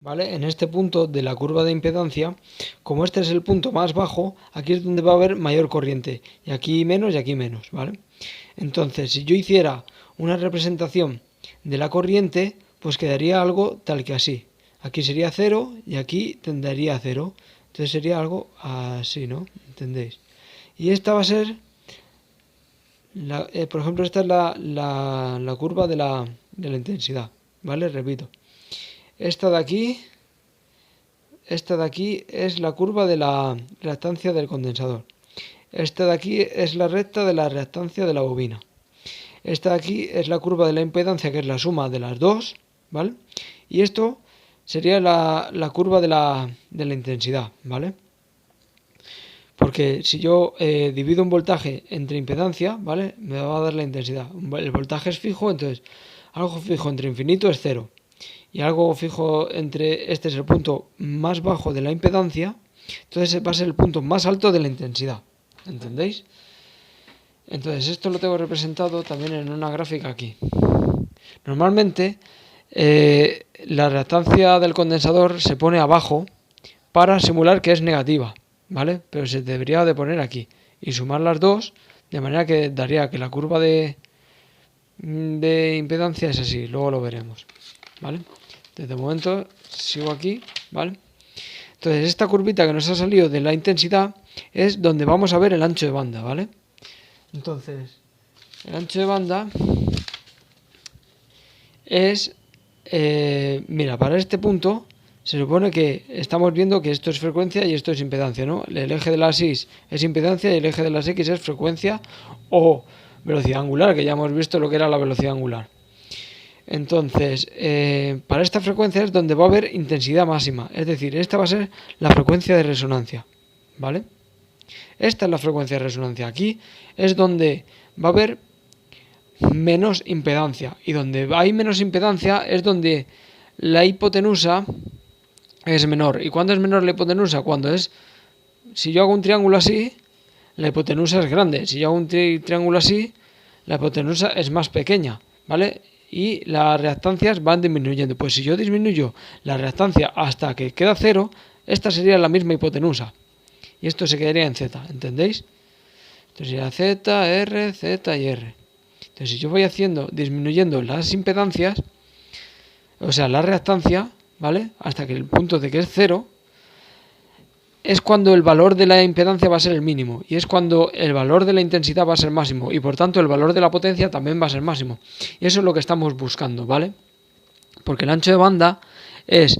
¿Vale? En este punto de la curva de impedancia, como este es el punto más bajo, aquí es donde va a haber mayor corriente, y aquí menos, ¿vale? Entonces, si yo hiciera una representación de la corriente, pues quedaría algo tal que así. Aquí sería cero y aquí tendería a cero. Entonces sería algo así, ¿no? ¿Entendéis? Y esta va a ser, por ejemplo, esta es la curva de la intensidad, ¿vale? Repito. Esta de aquí es la curva de la reactancia del condensador. Esta de aquí es la recta de la reactancia de la bobina. Esta de aquí es la curva de la impedancia, que es la suma de las dos, ¿vale? Y esto sería la curva de la intensidad, ¿vale? Porque si yo divido un voltaje entre impedancia, ¿vale? Me va a dar la intensidad. El voltaje es fijo, entonces algo fijo entre infinito es cero. Y algo fijo entre, este es el punto más bajo de la impedancia, entonces va a ser el punto más alto de la intensidad. ¿Entendéis? Entonces esto lo tengo representado también en una gráfica aquí. Normalmente la reactancia del condensador se pone abajo para simular que es negativa, ¿vale? Pero se debería de poner aquí y sumar las dos, de manera que daría que la curva de impedancia es así, luego lo veremos, ¿vale? Desde el momento sigo aquí, ¿vale? Entonces esta curvita que nos ha salido de la intensidad es donde vamos a ver el ancho de banda, ¿vale? Entonces, el ancho de banda es, mira, para este punto se supone que estamos viendo que esto es frecuencia y esto es impedancia, ¿no? El eje de las Y es impedancia y el eje de las X es frecuencia o velocidad angular, que ya hemos visto lo que era la velocidad angular. Entonces, para esta frecuencia es donde va a haber intensidad máxima, es decir, esta va a ser la frecuencia de resonancia, ¿vale? Esta es la frecuencia de resonancia. Aquí es donde va a haber menos impedancia, y donde hay menos impedancia es donde la hipotenusa es menor. ¿Y cuándo es menor la hipotenusa? Cuando es, si yo hago un triángulo así, la hipotenusa es grande. Si yo hago un triángulo así, la hipotenusa es más pequeña, ¿vale? Y las reactancias van disminuyendo. Pues si yo disminuyo la reactancia hasta que queda cero, esta sería la misma hipotenusa. Y esto se quedaría en Z, ¿entendéis? Entonces sería Z, R, Z y R. Entonces si yo voy disminuyendo las impedancias, o sea, la reactancia, ¿vale? Hasta que el punto de que es cero, es cuando el valor de la impedancia va a ser el mínimo, y es cuando el valor de la intensidad va a ser máximo, y por tanto el valor de la potencia también va a ser máximo. Y eso es lo que estamos buscando, ¿vale? Porque el ancho de banda es